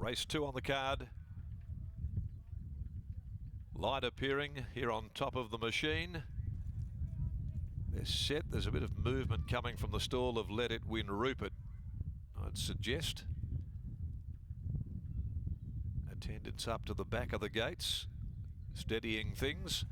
Race 2 on the card. Light appearing here on top of the machine. They're set. There's a bit of movement coming from the stall of Let It Win Rupert, I'd suggest. Attendants up to the back of the gates, steadying things.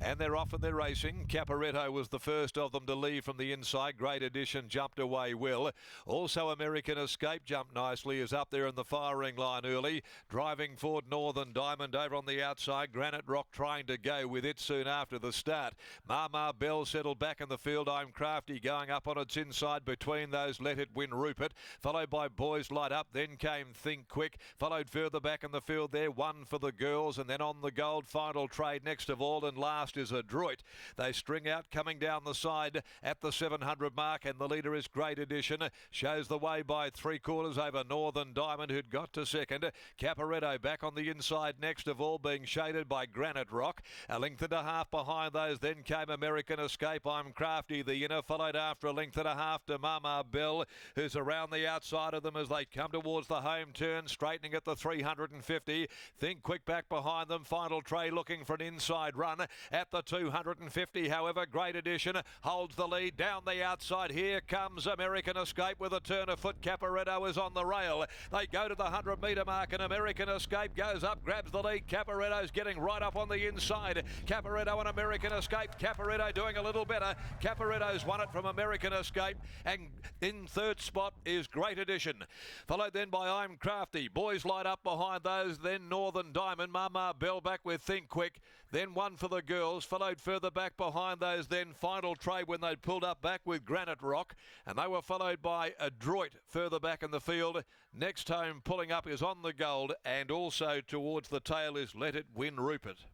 And they're off and they're racing. Caporetto was the first of them to leave from the inside. Great Edition jumped away well. Also American Escape jumped nicely, is up there in the firing line early. Driving forward Northern Diamond over on the outside. Granite Rock trying to go with it soon after the start. Mama Bell settled back in the field. I'm Crafty going up on its inside between those. Let It Win Rupert. Followed by Boys Light Up. Then came Think Quick. Followed further back in the field there. One for the girls. And then on the gold Final Trade next of all. And last is Adroit. They string out coming down the side at the 700 mark, and the leader is Great Edition. Shows the way by 3/4 over Northern Diamond, who'd got to second. Caporetto back on the inside next of all, being shaded by Granite Rock. A length and a half behind those. Then came American Escape. I'm Crafty, the inner, followed after a length and a half to Mama Bell, who's around the outside of them as they come towards the home turn, straightening at the 350. Think Quick back behind them. Final Trade looking for an inside run at the 250. However, Great Edition holds the lead down the outside. Here comes American Escape with a turn of foot. Caporetto is on the rail. They go to the 100-metre mark, and American Escape goes up, grabs the lead. Caporetto's getting right up on the inside. Caporetto and American Escape. Caporetto doing a little better. Caporetto's won it from American Escape, and in third spot is Great Edition. Followed then by I'm Crafty. Boys Light Up behind those. Then Northern Diamond. Mama Bell back with Think Quick. Then one for the girls. Followed further back behind those. Then Final Trade when they'd pulled up back with Granite Rock. And they were followed by Adroit further back in the field. Next home pulling up is On the Gold. And also towards the tail is Let It Win Rupert.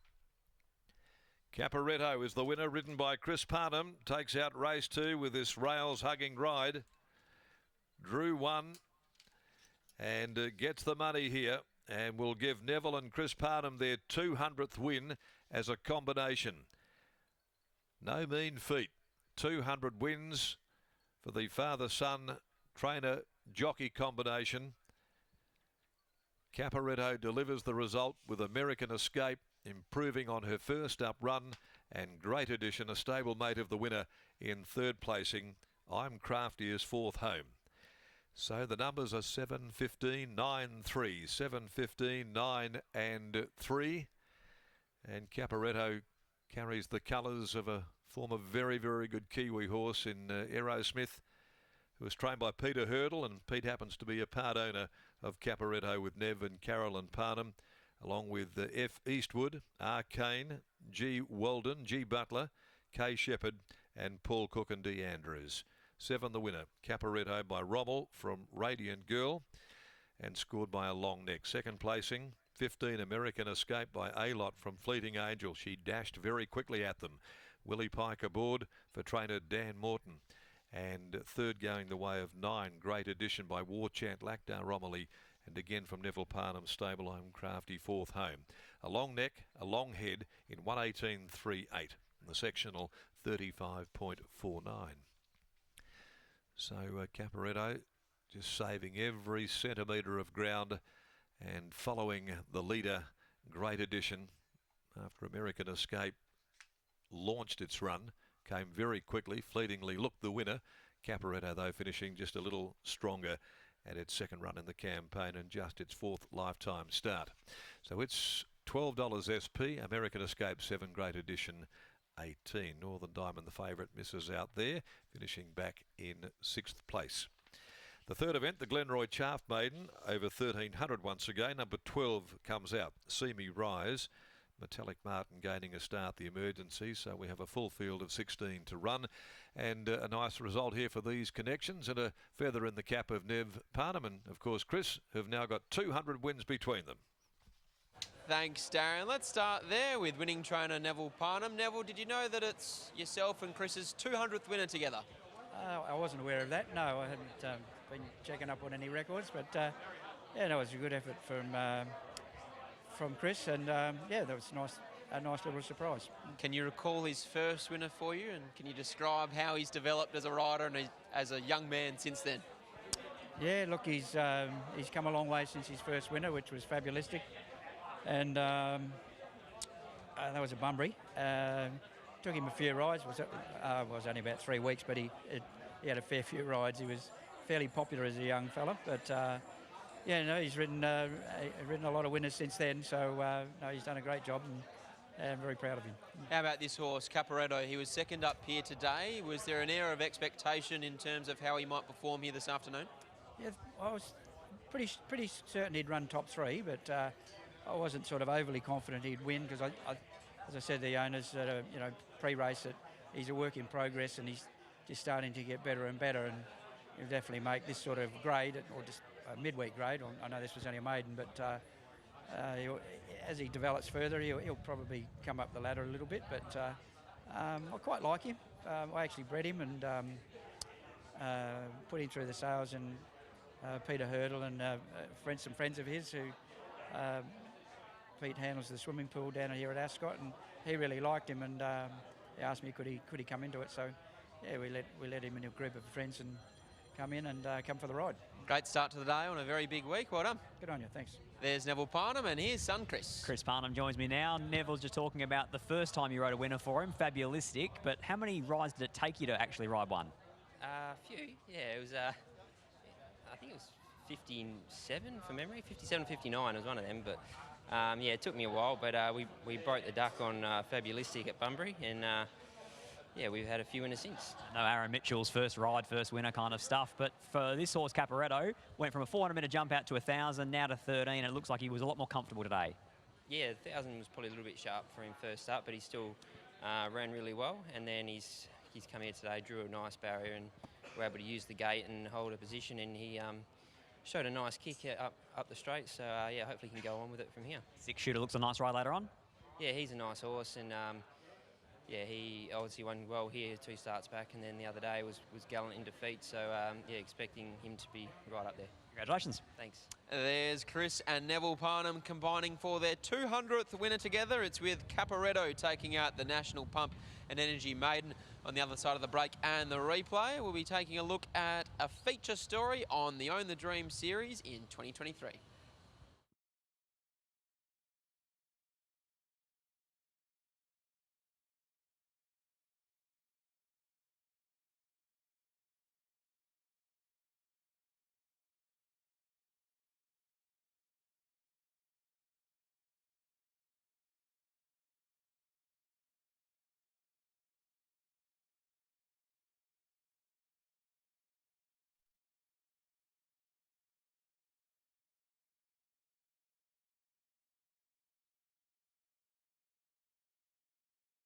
Caporetto is the winner, ridden by Chris Parnham. Takes out race 2 with this rails hugging ride. Drew 1 and gets the money here, and will give Neville and Chris Parnham their 200th win as a combination. No mean feat. 200 wins for the father-son trainer-jockey combination. Caporetto delivers the result with American Escape improving on her first up run, and Great Edition, a stablemate of the winner, in third placing. I'm Crafty is fourth home. So the numbers are 7, 15, 9, 3. 7, 15, 9 and 3. And Caporetto carries the colours of a former very, very good Kiwi horse in Aerosmith, who was trained by Peter Hurdle, and Pete happens to be a part owner of Caporetto with Nev and Carolyn Parnham, along with F. Eastwood, R. Kane, G. Weldon, G. Butler, K. Shepherd and Paul Cook and D. Andrews. 7 the winner, Caporetto by Rommel from Radiant Girl, and scored by a long neck. Second placing, 15 American Escape by A-Lot from Fleeting Angel. She dashed very quickly at them. Willie Pike aboard for trainer Dan Morton. And third going the way of 9, Great Edition by War Chant Lactar Romilly. And again from Neville Parnham's stable, I'm Crafty, fourth home. A long neck, a long head in 1:18.38. The sectional 35.49. So Caporetto just saving every centimetre of ground and following the leader, Great Edition, after American Escape launched its run, came very quickly, fleetingly looked the winner. Caporetto, though, finishing just a little stronger at its second run in the campaign and just its fourth lifetime start. So it's $12 SP, American Escape 7, Great Edition 18. Northern Diamond, the favourite, misses out there, finishing back in 6th place. The third event, the Glenroy Chaff Maiden, over 1,300 once again. Number 12 comes out, See Me Rise. Metallic Martin gaining a start, the emergency, so we have a full field of 16 to run, and a nice result here for these connections, and a feather in the cap of Nev Parnham and of course Chris, who've now got 200 wins between them. Thanks, Darren. Let's start there with winning trainer Neville Parnham. Neville, did you know that it's yourself and Chris's 200th winner together? I wasn't aware of that. No, I hadn't been checking up on any records, but yeah, no, it was a good effort from Chris, and yeah, that was a nice little surprise. Can you recall his first winner for you, and can you describe how he's developed as a rider and as a young man since then? Yeah, look, he's come a long way since his first winner, which was fabulistic, and that was at Bunbury. Took him a few rides. Was only about 3 weeks, but he had a fair few rides. He was fairly popular as a young fella, but yeah, no, he's ridden a lot of winners since then. So no, he's done a great job, and I'm very proud of him. How about this horse, Caporetto? He was second up here today. Was there an air of expectation in terms of how he might perform here this afternoon? Yeah, I was pretty certain he'd run top 3, but I wasn't sort of overly confident he'd win because as I said, the owners pre-race that he's a work in progress and he's just starting to get better and better, and he'll definitely make this sort of grade or just a midweek grade. I know this was only a maiden, but as he develops further, he'll probably come up the ladder a little bit. But I quite like him. I actually bred him and put him through the sales, and Peter Hurdle and some friends of his who Pete handles the swimming pool down here at Ascot, and he really liked him, and he asked me could he come into it. So yeah, we let him in a group of friends and come in and come for the ride. Great start to the day on a very big week. Well done. Good on you, thanks. There's Neville Parnham, and here's son Chris. Chris Parnham joins me now. Neville's just talking about the first time you rode a winner for him, fabulistic. But how many rides did it take you to actually ride one? A few, yeah. It was, I think it was 57 from memory, 57, 59 was one of them. But yeah, it took me a while, but we broke the duck on fabulistic at Bunbury, and yeah, we've had a few winners since. No, Aaron Mitchell's first ride, first winner kind of stuff. But for this horse, Caporetto, went from a 400-metre jump out to 1,000, now to 13. And it looks like he was a lot more comfortable today. Yeah, 1,000 was probably a little bit sharp for him first up, but he still ran really well. And then he's come here today, drew a nice barrier, and we're able to use the gate and hold a position. And he showed a nice kick up the straight. So yeah, hopefully he can go on with it from here. Six Shooter looks a nice ride later on. Yeah, he's a nice horse, and yeah, he obviously won well here 2 starts back, and then the other day was gallant in defeat. So yeah, expecting him to be right up there. Congratulations. Thanks. There's Chris and Neville Parnham combining for their 200th winner together. It's with Caporetto taking out the National Pump and Energy Maiden on the other side of the break and the replay. We'll be taking a look at a feature story on the Own the Dream series in 2023.